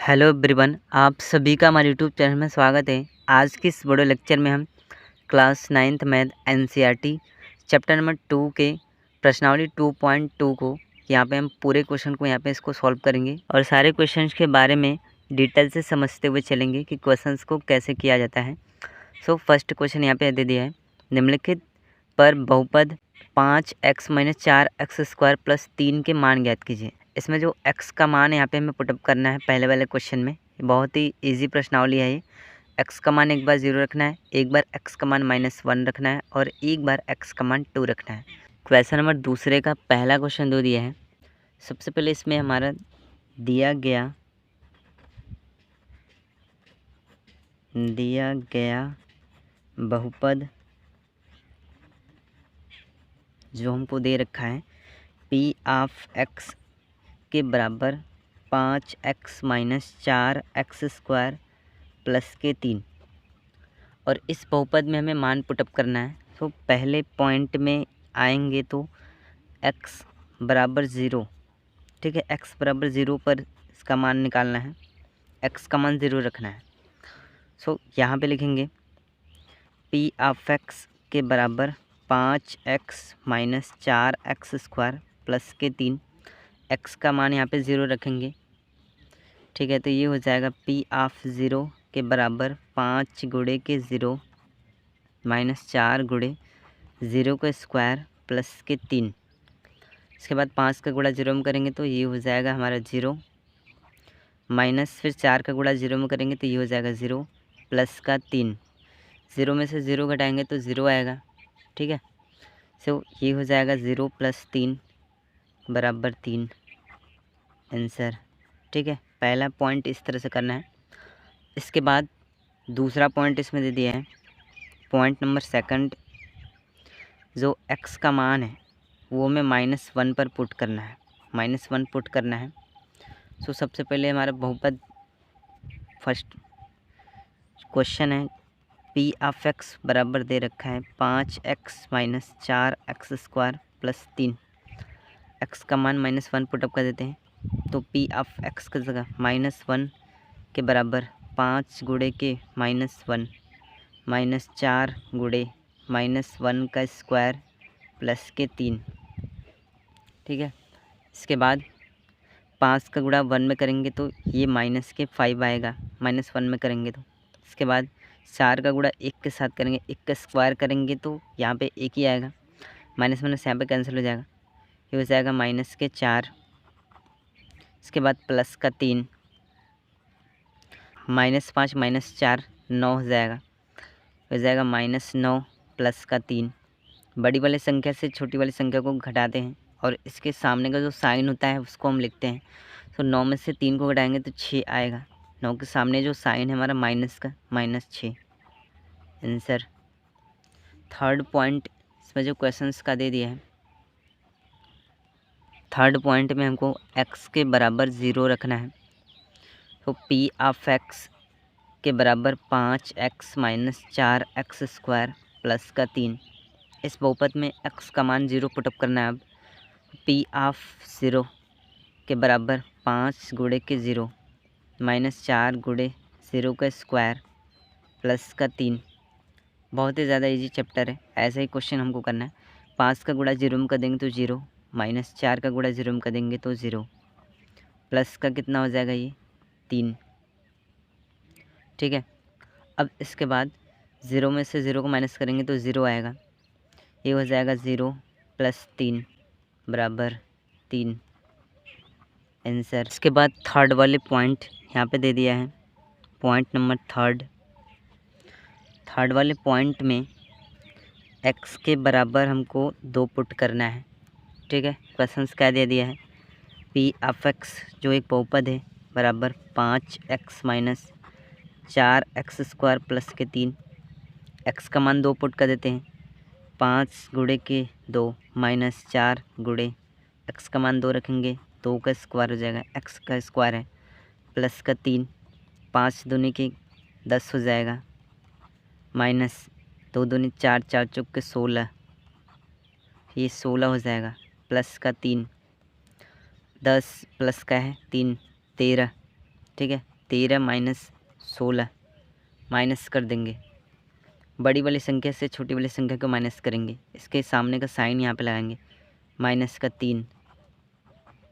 Hello everyone, आप सभी का हमारे यूट्यूब चैनल में स्वागत है। आज की इस वीडियो लेक्चर में हम class 9th math NCERT chapter number 2 के प्रश्नावली 2.2 को यहाँ पे हम पूरे क्वेश्चन को यहाँ पे इसको सॉल्व करेंगे और सारे क्वेश्चंस के बारे में डिटेल से समझते हुए चलेंगे कि क्वेश्चंस को कैसे किया जाता है। सो फर्स्ट क्वेश्चन यहाँ पे दे दिया है, निम्नलिखित पर बहुपद 5x - 4x² + 3 के मान ज्ञात कीजिए। इसमें जो x का मान यहाँ पे हमें पुटअप करना है पहले वाले क्वेश्चन में। बहुत ही इजी प्रश्नावली है ये। x का मान एक बार 0 रखना है, एक बार x का मान -1 रखना है और एक बार x का मान 2 रखना है। क्वेश्चन नंबर दूसरे का पहला क्वेश्चन दो दिया है। सबसे पहले इसमें हमारा दिया गया बहुपद जो हमको दे रखा है p(x) के बराबर 5x - 4x² + 3 और इस बहुपद में हमें मान पुटअप करना है। तो पहले पॉइंट में आएंगे तो x बराबर 0, ठीक है। x बराबर 0 पर इसका मान निकालना है, x का मान 0 रखना है। सो यहाँ पे लिखेंगे p(x) के बराबर 5x - 4x² + 3। x का मान यहाँ पे 0 रखेंगे, ठीक है। तो ये हो जाएगा p(0) के बराबर 5 × 0 - 4 × 0 का स्क्वायर + 3। इसके बाद 5 का गुणा 0 में करेंगे तो ये हो जाएगा हमारा 0, माइनस फिर 4 का गुणा 0 में करेंगे तो ये हो जाएगा 0 + 3। 0 में से 0 घटाएंगे तो 0 आएगा, ठीक है। सो ये हो जाएगा 0 + 3 बराबर 3 आंसर, ठीक है। पहला पॉइंट इस तरह से करना है। इसके बाद दूसरा पॉइंट इसमें दे दिया है, पॉइंट नंबर सेकंड, जो x का मान है वो हमें -1 पर पुट करना है, -1 पुट करना है। सो सबसे पहले हमारा बहुपद फर्स्ट क्वेश्चन है p(x) बराबर दे रखा है 5x - 4x² + 3। x का मान -1 पुटअप कर देते हैं तो p(x) की जगह -1 के बराबर 5 × -1 -4 × -1 का स्क्वायर + 3, ठीक है। इसके बाद 5 का गुणा 1 में करेंगे तो ये -5 आएगा, -1 में करेंगे तो। इसके बाद 4 का गुणा 1 के साथ करेंगे, 1 का स्क्वायर करेंगे तो यहाँ पे 1 ही आएगा, माइनस माइनस यहाँ पे कैंसिल हो जाएगा, ये हो जाएगा -4। इसके बाद +3, -5 - 4 9 हो जाएगा, -9 +3। बड़ी वाली संख्या से छोटी वाली संख्या को घटाते हैं और इसके सामने का जो साइन होता है उसको हम लिखते हैं। तो 9 में से 3 को घटाएंगे तो 6 आएगा। 9 के सामने जो साइन है हमारा माइनस का, -6 आंसर। थर्ड पॉइंट इसमें जो क्वेश्चंस का दे दिया है, थर्ड पॉइंट में हमको x के बराबर 0 रखना है। तो p(x) के बराबर 5x - 4x² + 3। इस बहुपद में x का मान 0 पुटअप करना है। अब p(0) के बराबर 5 × 0 - 4 × 0 का स्क्वायर + 3। बहुत ही ज़्यादा इजी चैप्टर है, ऐसा ही क्वेश्चन हमको करना है। 5 का गुणा 0 में कर देंगे तो 0, -4 का गुणा 0 में कर देंगे तो 0, प्लस का कितना हो जाएगा ये 3, ठीक है। अब इसके बाद 0 में से 0 को माइनस करेंगे तो 0 आएगा, ये हो जाएगा 0 + 3 बराबर 3 आंसर। इसके बाद थर्ड वाले पॉइंट यहाँ पे दे दिया है, पॉइंट नंबर थर्ड वाले पॉइंट में x के बराबर हमको 2 पुट करना है, ठीक है। क्वेश्चंस क्या दे दिया है, p(x) जो एक बहुपद है बराबर 5x - 4x² + 3। x का मान 2 पुट कर देते हैं, 5 × 2 - 4 × x का मान 2 रखेंगे, 2 का स्क्वायर हो जाएगा, x का स्क्वायर है, +3, 5 दूनी के 10 हो जाएगा, -2 दूनी 4, 4 चौके 16, ये 16 हो जाएगा, +3, 10 प्लस का है 3 13, ठीक है। 13 माइनस 16 माइनस कर देंगे। बड़ी वाली संख्या से छोटी वाली संख्या को माइनस करेंगे, इसके सामने का साइन यहाँ पे लगाएंगे, माइनस का 3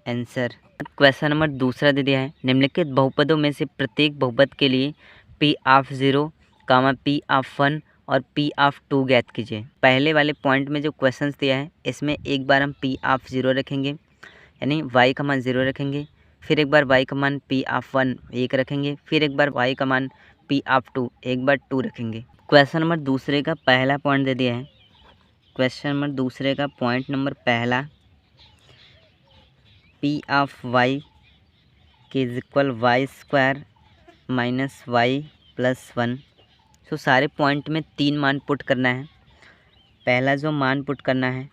आंसर। क्वेश्चन नंबर दूसरा दे दिया है, निम्नलिखित बहुपदों में से प्रत्येक बहुपद के लिए पी ऑफ 0, पी ऑफ 1 और पी ऑफ 2 ज्ञात कीजिए। पहले वाले पॉइंट में जो क्वेश्चंस दिया है इसमें एक बार हम पी ऑफ 0 रखेंगे, यानी y का मान 0 रखेंगे, फिर एक बार y का मान पी ऑफ 1 1 रखेंगे, फिर एक बार y का मान पी ऑफ 2 एक बार 2 रखेंगे। क्वेश्चन नंबर दूसरे का पहला पॉइंट दे दिया है, क्वेश्चन नंबर दूसरे का पॉइंट नंबर पहला, p of y k is equal y square minus y plus 1। तो सारे पॉइंट में 3 मान पुट करना है। पहला जो मान पुट करना है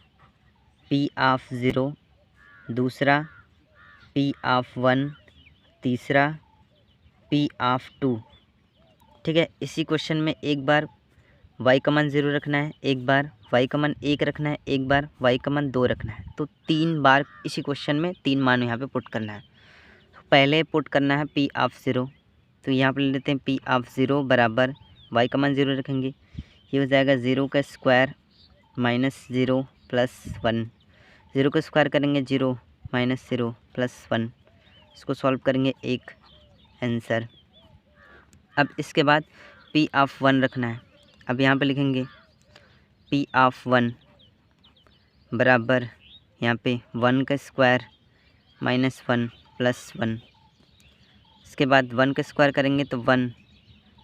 पी ऑफ 0, दूसरा पी ऑफ 1, तीसरा पी ऑफ 2। ठीक है, इसी क्वेश्चन में एक बार y का मान 0 रखना है, एक बार y का मान 1 रखना है, एक बार y का मान 2 रखना है। तो 3 बार इसी क्वेश्चन में 3 मान यहाँ पे पुट करना है। तो पहले पुट करना है p ऑफ 0, तो यहाँ पे ले लेते हैं p ऑफ 0 बराबर y का मान 0 रखेंगे, ये हो जाएगा 0 का स्क्वायर माइनस 0 प्लस 1। 0 का स्क्वायर करेंगे 0 माइनस 0 प्लस 1, इसको सॉल्व करेंगे 1 आंसर। अब इसके बाद p ऑफ 1 रखना है। अब यहाँ पे लिखेंगे p ऑफ 1 बराबर यहाँ पे 1 का स्क्वायर माइनस 1 प्लस 1। इसके बाद 1 का स्क्वायर करेंगे तो 1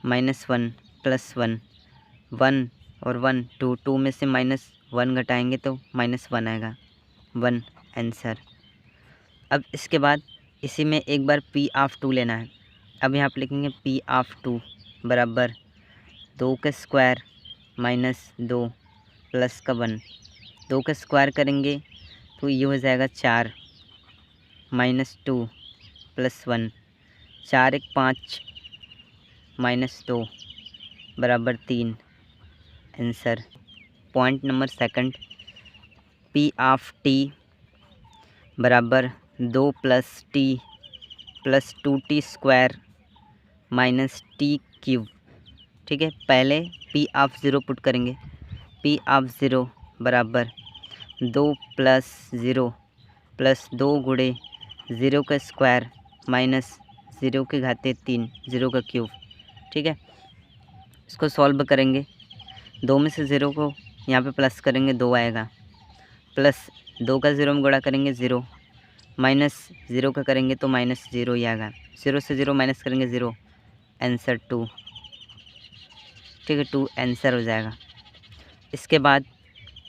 माइनस 1 प्लस 1, 1 और 1 2, 2 में से माइनस 1 घटाएंगे तो माइनस 1 आएगा, 1 आंसर। अब इसके बाद इसी में एक बार p ऑफ 2 लेना है। अब यहाँ पे लिखेंगे p ऑफ 2 बराबर 2 का स्क्वायर माइनस 2 प्लस का 1। 2 का स्क्वायर करेंगे तो ये हो जाएगा 4 माइनस 2 प्लस 1, 4 1 5 माइनस 2 बराबर 3 answer. Point number second, P of T बराबर 2 plus T plus 2t square minus T cube. ठीक है, पहले p ऑफ 0 पुट करेंगे, p ऑफ 0 बराबर 2 प्लस 0 प्लस 2 गुणे 0 का स्क्वायर माइनस 0 के घाते 3 0 का क्यूब। ठीक है, इसको सॉल्व करेंगे, 2 में से 0 को यहाँ पे प्लस करेंगे 2 आएगा, प्लस 2 का 0 में गुणा करेंगे 0, माइनस 0 का करेंगे तो माइनस 0 ही आएगा, 0 से 0 माइनस करेंगे 0, आंसर 2। ठीक है, 2 आंसर हो जाएगा। इसके बाद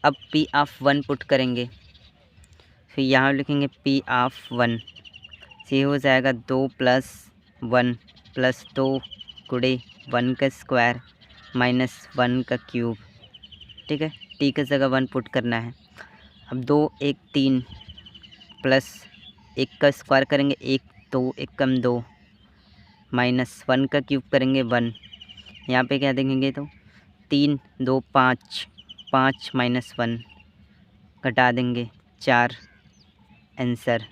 अब p ऑफ 1 पुट करेंगे, फिर यहाँ लिखेंगे p ऑफ 1, ये हो जाएगा 2 प्लस 1 प्लस 2 गुणे 1 का स्क्वायर माइनस 1 का क्यूब। ठीक है, t की जगह 1 पुट करना है। अब 2 1 3 प्लस 1 का स्क्वायर करेंगे 1 2 1 कम 2 माइनस 1 का क्यूब करेंगे 1, यहाँ पे क्या देखेंगे तो 3 2 5 5 माइनस 1 घटा देंगे 4 आंसर।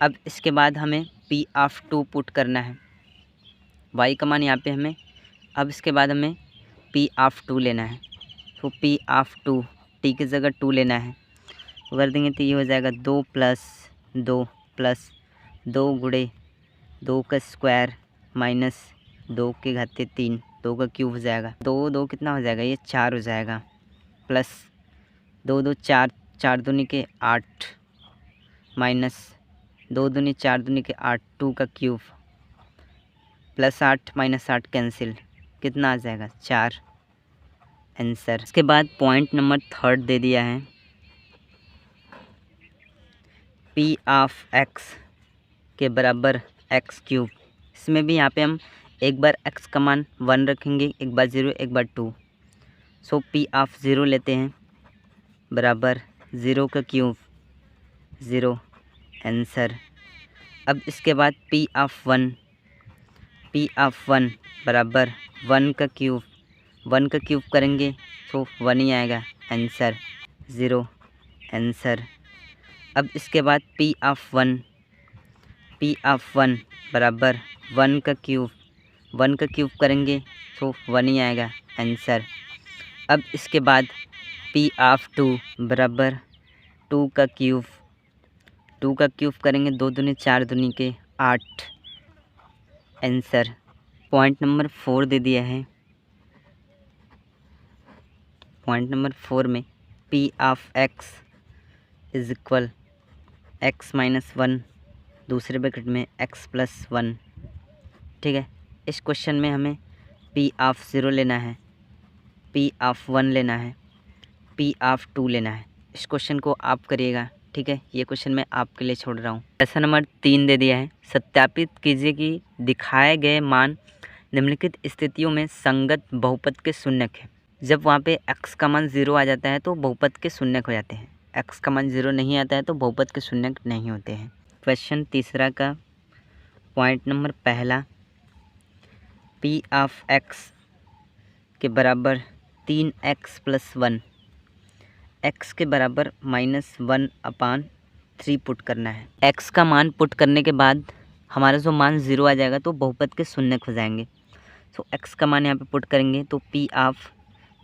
अब इसके बाद हमें p ऑफ 2 पुट करना है, y का मान यहाँ पे हमें, अब इसके बाद हमें p ऑफ 2 लेना है। तो p ऑफ 2 t की जगह 2 लेना है, तो कर देंगे तो ये हो जाएगा 2 प्लस 2 गुणे 2 का स्क्वायर माइनस 2 के घाते 3 2 का क्यूब हो जाएगा, 2 2 कितना हो जाएगा, ये 4 हो जाएगा, प्लस 2 2 4 4 दूनी के 8 माइनस 2 दूनी 4 दूनी के 8 2 का क्यूब प्लस 8 माइनस 8 कैंसिल, कितना आ जाएगा 4 आंसर। इसके बाद पॉइंट नंबर थर्ड दे दिया है, p ऑफ x के बराबर x क्यूब। इसमें भी यहाँ पे हम एक बार x का मान 1 रखेंगे, एक बार 0 एक बार 2। सो p ऑफ 0 लेते हैं बराबर 0 का क्यूब 0 आंसर। अब इसके बाद p ऑफ 1 बराबर 1 का क्यूब, 1 का क्यूब करेंगे तो 1 ही आएगा, आंसर 0 आंसर। अब इसके बाद p ऑफ 1 बराबर वन का क्यूब करेंगे तो 1 ही आएगा आंसर। अब इसके बाद पी ऑफ 2 बराबर 2 का क्यूब करेंगे, 2 दूनी 4 दूनी के 8 आंसर। पॉइंट नंबर 4 दे दिया है। पॉइंट नंबर 4 में P of x is equal x minus 1 दूसरे ब्रैकेट में एक्स प्लस 1। ठीक है, इस क्वेश्चन में हमें पी ऑफ 0 लेना है, पी ऑफ 1 लेना है, पी ऑफ 2 लेना है। इस क्वेश्चन को आप करिएगा। ठीक है, ये क्वेश्चन मैं आपके लिए छोड़ रहा हूँ। प्रश्न नंबर 3 दे दिया है। सत्यापित कीजिए कि दिखाए गए मान निम्नलिखित स्थितियों में संगत बहुपद के शून्यक है। जब वहाँ पे x का मान 0 आ जाता है तो बहुपद के शून्यक हो जाते हैं, x का मान 0 नहीं आता है तो बहुपद के शून्यक नहीं होते हैं। क्वेश्चन तीसरा का पॉइंट नंबर पहला, पी ऑफ x के बराबर 3x प्लस 1, x के बराबर -1/3 पुट करना है। x का मान पुट करने के बाद हमारा जो मान 0 आ जाएगा तो बहुपद के शून्यक हो जाएंगे। तो x का मान यहाँ पे पुट करेंगे तो p ऑफ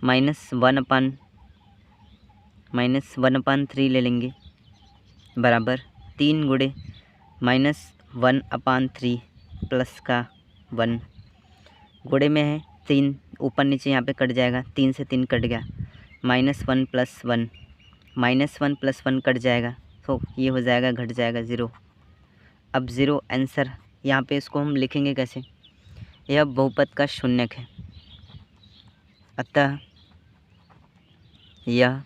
-1/3 ले लेंगे बराबर 3 गुणे -1/3 प्लस का 1 गुणे में है 3, ऊपर नीचे यहाँ पे कट जाएगा, 3 से 3 कट गया, -1 प्लस 1, -1 प्लस 1 कट जाएगा तो ये हो जाएगा, घट जाएगा 0। अब 0 आंसर। यहाँ पे इसको हम लिखेंगे कैसे, यह बहुपद का शून्यक है, अतः यह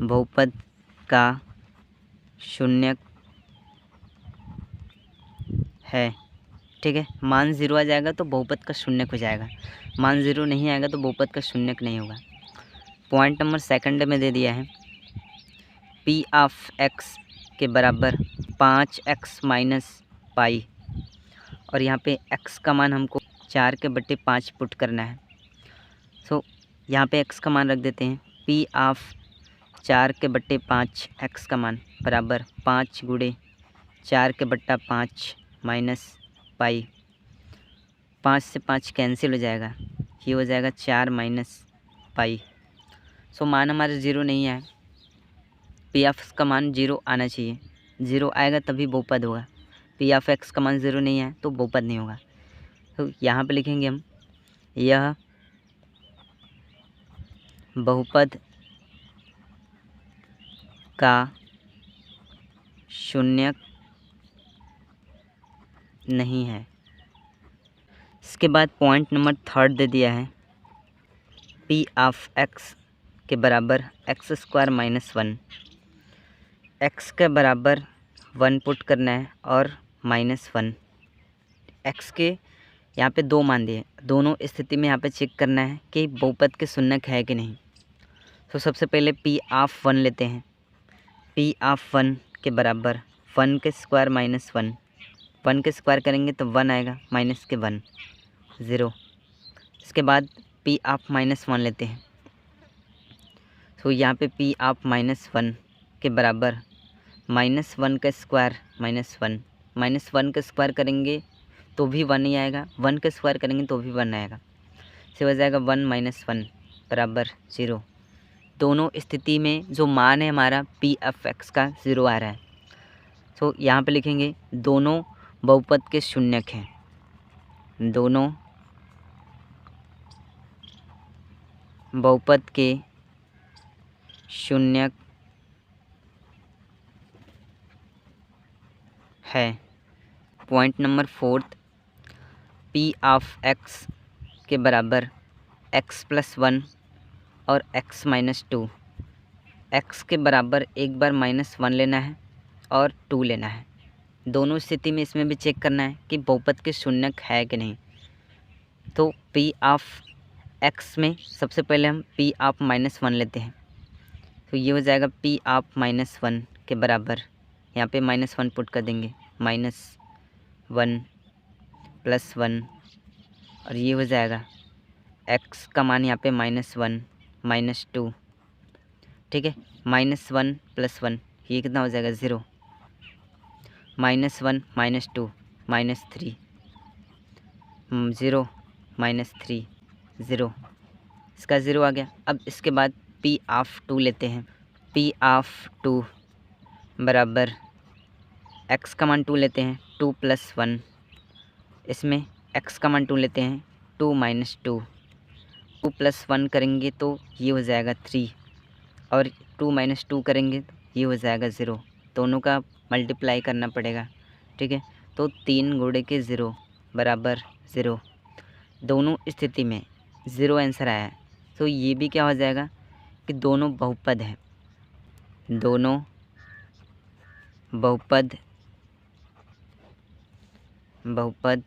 बहुपद का शून्यक है। ठीक है, मान 0 आ जाएगा तो बहुपद का शून्यक हो जाएगा, मान 0 नहीं आएगा तो बहुपद का शून्यक नहीं होगा। पॉइंट नंबर सेकंड में दे दिया है, पी ऑफ एक्स के बराबर 5x माइनस पाई, और यहाँ पे x का मान हमको 4/5 पुट करना है। सो यहाँ पे x का मान रख देते हैं, पी ऑफ 4/5 x का मान बराबर 5 गुणे 4/5 माइनस पाई, 5 से 5 कैंसिल हो जाएगा, ये हो जाएगा 4 माइनस पाई। सो मान हमारे 0 नहीं आए, पी ऑफ का मान 0 आना चाहिए, 0 आएगा तभी बहुपद होगा। पी ऑफ एक्स का मान 0 नहीं आए तो बहुपद नहीं होगा। तो यहाँ पे लिखेंगे हम, यह बहुपद का शून्यक नहीं है। इसके बाद पॉइंट नंबर 3 दे दिया है, पी ऑफ एक्स के बराबर x² माइनस 1, x के बराबर 1 पुट करना है और -1। x के यहाँ पे 2 मान दिए, दोनों स्थिति में यहाँ पे चेक करना है कि बहुपद के शून्यक है कि नहीं। तो सबसे पहले p ऑफ 1 लेते हैं, p ऑफ 1 के बराबर 1 के स्क्वायर माइनस 1, 1 के स्क्वायर करेंगे तो 1 आएगा, माइनस के 1 0। इसके बाद p ऑफ -1 लेते हैं, तो यहाँ पे p ऑफ -1 के बराबर -1 का स्क्वायर -1, -1 का स्क्वायर करेंगे तो भी 1 ही आएगा, 1 का स्क्वायर करेंगे तो भी 1 आएगा, से हो जाएगा 1 - 1 बराबर 0। दोनों स्थिति में जो मान है हमारा पी ऑफ एक्स का 0 आ रहा है। तो यहाँ पे लिखेंगे दोनों बहुपद के शून्यक हैं, दोनों बहुपद के शून्यक है। Point number 4, P of x के बराबर x प्लस 1 और x माइनस 2, x के बराबर एक बार -1 लेना है और 2 लेना है। दोनों स्थिति में इसमें भी चेक करना है कि बहुपद के शून्यक है कि नहीं। तो p ऑफ x में सबसे पहले हम p ऑफ -1 लेते हैं, तो ये हो जाएगा p ऑफ -1 के बराबर, यहाँ पे -1 पुट कर देंगे, -1 प्लस 1, और ये हो जाएगा x का मान यहाँ पे -1 -2। ठीक है, -1 प्लस 1, ये कितना हो जाएगा 0, -1 -2 माइनस थ्री, 0 माइनस थ्री, 0, इसका 0 आ गया। अब इसके बाद पी ऑफ 2 लेते हैं। पी ऑफ 2 बराबर एक्स का मान 2 लेते हैं, 2 + 1, इसमें एक्स का मान 2 लेते हैं, 2 - 2, 2 + 1 करेंगे तो ये हो जाएगा 3, और 2 - 2 करेंगे तो ये हो जाएगा 0। दोनों का मल्टीप्लाई करना पड़ेगा, ठीक है। तो 3 गुणे के 0 बराबर 0। दोनों स्थिति में 0 आंसर आया है, तो ये भी क्या हो जाएगा कि दोनों बहुपद हैं, दोनों बहुपद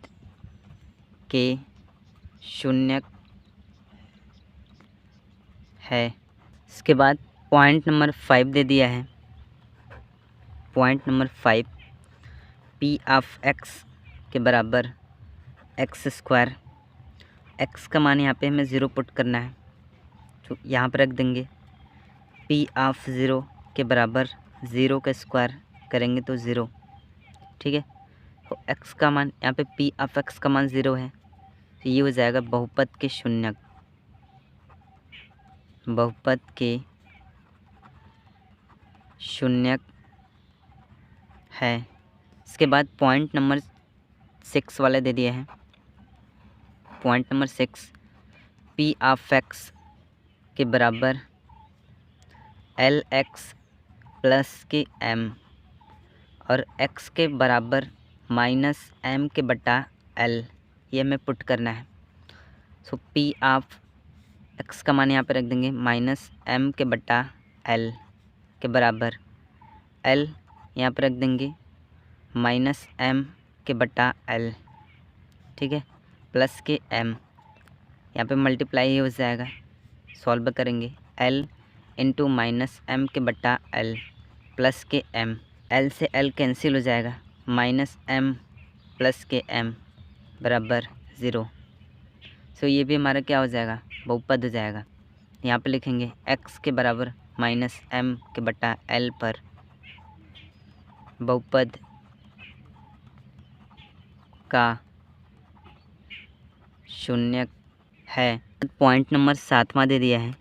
के शून्यक है। इसके बाद पॉइंट नंबर 5 दे दिया है। Point number 5, P of x के बराबर x²। एक्स का मान यहाँ पे हमें 0 पुट करना है, तो यहाँ पर रख देंगे। पी ऑफ 0 के बराबर 0 का स्क्वायर करेंगे तो 0, ठीक है। तो x का मान यहाँ पे पी ऑफ x का मान 0 है, तो ये हो जाएगा बहुपद के शून्यक, बहुपद के शून्यक है। इसके बाद पॉइंट नंबर 6 वाला दे दिया है। Point number 6, P of x के बराबर LX + M, और x के बराबर -M के बटा L, ये हमें पुट करना है। सो पी ऑफ एक्स का मान यहाँ पे रख देंगे -M के बटा L के बराबर L यहाँ पे रख देंगे -M के बटा L, ठीक है, प्लस के M, यहाँ पे मल्टीप्लाई हो जाएगा, सॉल्व करेंगे। L इंटू -M के बटा L प्लस के M, L से L कैंसिल हो जाएगा, -M प्लस के M बराबर 0। सो ये भी हमारा क्या हो जाएगा, बहुपद हो जाएगा। यहाँ पे लिखेंगे x के बराबर -M के बटा L पर बहुपद का शून्यक है। पॉइंट नंबर 7वां दे दिया है।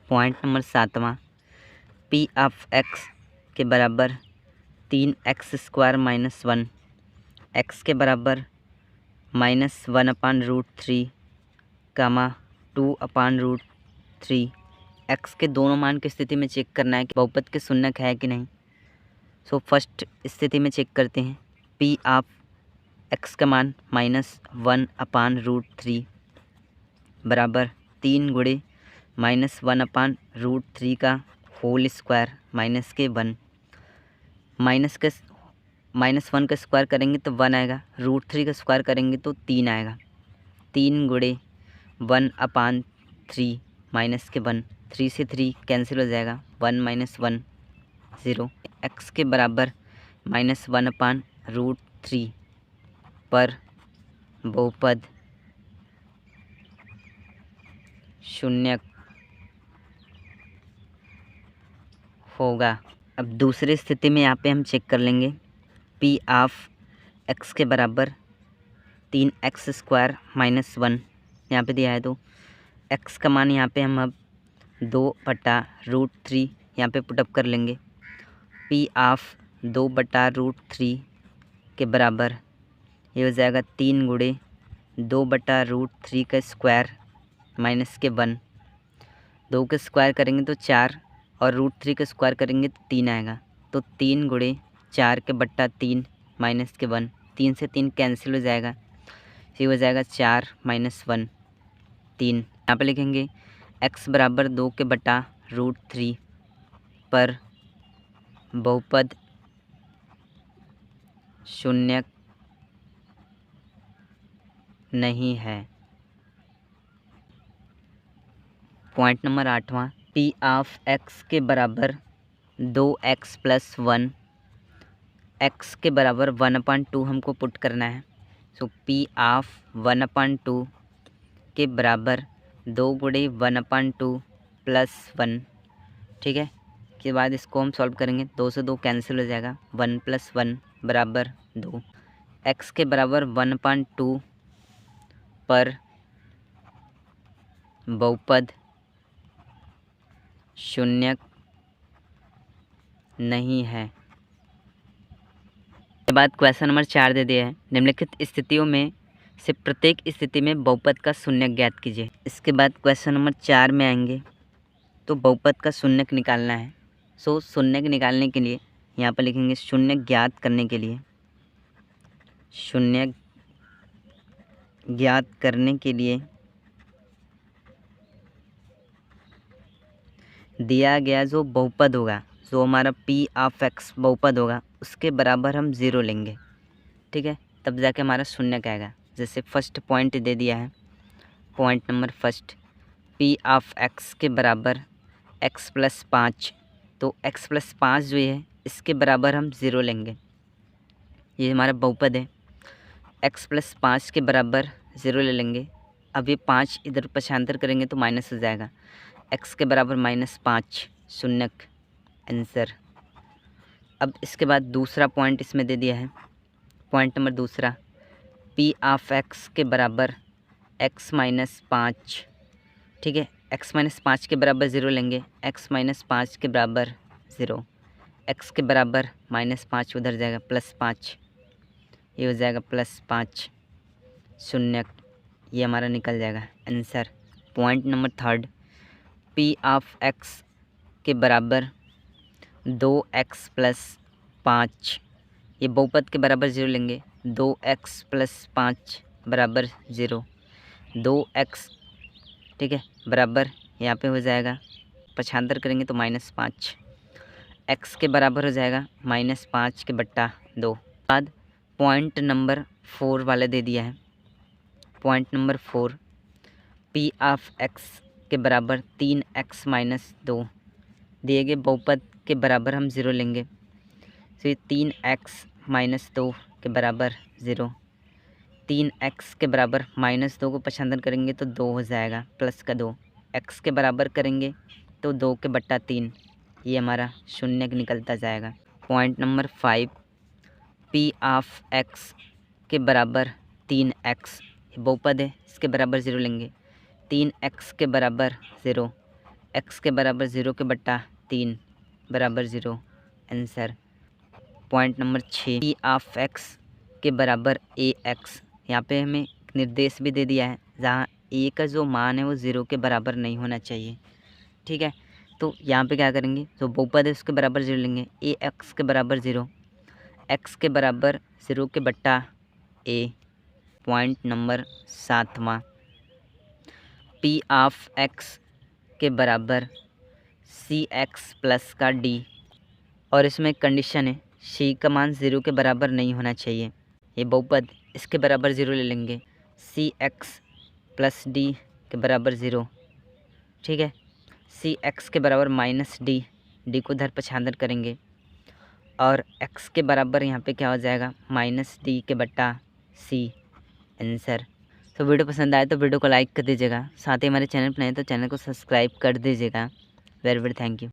पॉइंट नंबर 7वां, पी ऑफ x के बराबर 3x² - 1, x के बराबर -1/√3, 2/√3। x के दोनों मान की स्थिति में चेक करना है कि बहुपद के शून्यक है कि नहीं। सो फर्स्ट स्थिति में चेक करते हैं। पी ऑफ x का मान -1/√3 बराबर 3 गुणे -1/√3 का होल स्क्वायर माइनस के 1, -1 का स्क्वायर करेंगे तो 1 आएगा, √3 का स्क्वायर करेंगे तो 3 आएगा। 3 गुणे 1/3 माइनस के 1, 3 से 3 कैंसिल हो जाएगा, 1 - 1 0। x के बराबर -1/√3 पर बहुपद शून्यक होगा। अब दूसरी स्थिति में यहाँ पे हम चेक कर लेंगे। पी ऑफ x के बराबर 3x² - 1 यहाँ पे दिया है, तो x का मान यहाँ पे हम अब 2/√3 यहाँ पे पुटअप कर लेंगे। पी ऑफ 2/√3 के बराबर ये हो जाएगा 3 गुणे 2/√3 का स्क्वायर माइनस के 1, 2 का स्क्वायर करेंगे तो 4, और √3 का स्क्वायर करेंगे तो 3 आएगा। तो 3 गुणे 4 के बट्टा 3 माइनस के 1, 3 से 3 कैंसिल हो जाएगा, फिर हो जाएगा 4 - 1 3। यहाँ पे लिखेंगे x बराबर 2 के बटा √3 पर बहुपद शून्यक नहीं है। पॉइंट नंबर 8वां, पी ऑफ x के बराबर 2x + 1, x के बराबर 1/2 हमको पुट करना है। सो पी ऑफ 1/2 के बराबर 2 गुणे 1/2 + 1, ठीक है। के बाद इसको हम सॉल्व करेंगे, 2 से 2 कैंसिल हो जाएगा, 1 + 1 बराबर 2, x के बराबर 1/2 पर बहुपद शून्य नहीं है। के बाद क्वेश्चन नंबर 4 दे दिया है, निम्नलिखित स्थितियों में से प्रत्येक स्थिति में बहुपद का शून्यक ज्ञात कीजिए। इसके बाद क्वेश्चन नंबर 4 में आएंगे तो बहुपद का शून्यक निकालना है। सो शून्यक निकालने के लिए यहाँ पर लिखेंगे शून्यक ज्ञात करने के लिए, शून्यक ज्ञात करने के लिए दिया गया जो बहुपद होगा, जो हमारा p ऑफ x बहुपद होगा, उसके बराबर हम 0 लेंगे। ठीक है, तब जाके हमारा शून्यक आएगा। जैसे फर्स्ट पॉइंट दे दिया है, point number first, p of x के बराबर x प्लस 5, तो x प्लस 5 जो है इसके बराबर हम 0 लेंगे। ये हमारा बहुपद है, x प्लस 5 के बराबर 0 ले लेंगे। अब ये 5 इधर पक्षांतर करेंगे तो माइनस हो जाएगा, x के बराबर -5 शून्यक आंसर। अब इसके बाद दूसरा पॉइंट इसमें दे दिया है, पॉइंट नंबर दूसरा, p ऑफ x के बराबर x माइनस 5। ठीक है, x माइनस 5 के बराबर 0 लेंगे, x माइनस 5 के बराबर 0, x के बराबर -5 उधर जाएगा +5, ये हो जाएगा +5 शून्यक, ये हमारा निकल जाएगा answer. Point number third, p of x के बराबर 2x प्लस 5, ये बहुपद के बराबर 0 लेंगे, 2x प्लस 5 बराबर 0, 2x ठीक है बराबर यहाँ पे हो जाएगा, पक्षांतर करेंगे तो -5, x के बराबर हो जाएगा -5 के बट्टा 2। बाद पॉइंट नंबर 4 वाला दे दिया है, point number 4, p of x के बराबर 3x माइनस 2, दिए गए बहुपद के बराबर हम 0 लेंगे, तो ये 3x माइनस 2 के बराबर 0, 3x के बराबर -2 को पक्षांतर करेंगे तो 2 हो जाएगा, प्लस का 2, x के बराबर करेंगे तो 2 के बट्टा 3, ये हमारा शून्यक निकलता जाएगा। Point number 5, p of x के बराबर 3x, बहुपद है इसके बराबर 0 लेंगे, 3x के बराबर 0, x के बराबर 0 के बट्टा 3 बराबर 0 answer. Point number 6, p of x के बराबर ax, यहाँ पे हमें निर्देश भी दे दिया है जहाँ a का जो मान है वो 0 के बराबर नहीं होना चाहिए। ठीक है, तो यहाँ पे क्या करेंगे, जो बहुपद है उसके बराबर 0 लेंगे, ax के बराबर 0, x के बराबर 0 के बट्टा a। पॉइंट नंबर 7वां, p ऑफ x के बराबर cx प्लस का d, और इसमें कंडीशन है c का मान 0 के बराबर नहीं होना चाहिए। ये बहुपद इसके बराबर 0 ले लेंगे, cx प्लस d के बराबर 0। ठीक है, cx के बराबर -d, d को उधर पक्षांतर करेंगे और x के बराबर यहाँ पे क्या हो जाएगा, -d के बट्टा c आंसर। तो वीडियो पसंद आए तो वीडियो को लाइक कर दीजिएगा, साथ ही हमारे चैनल पर नए तो चैनल को सब्सक्राइब कर दीजिएगा। Very very thank you.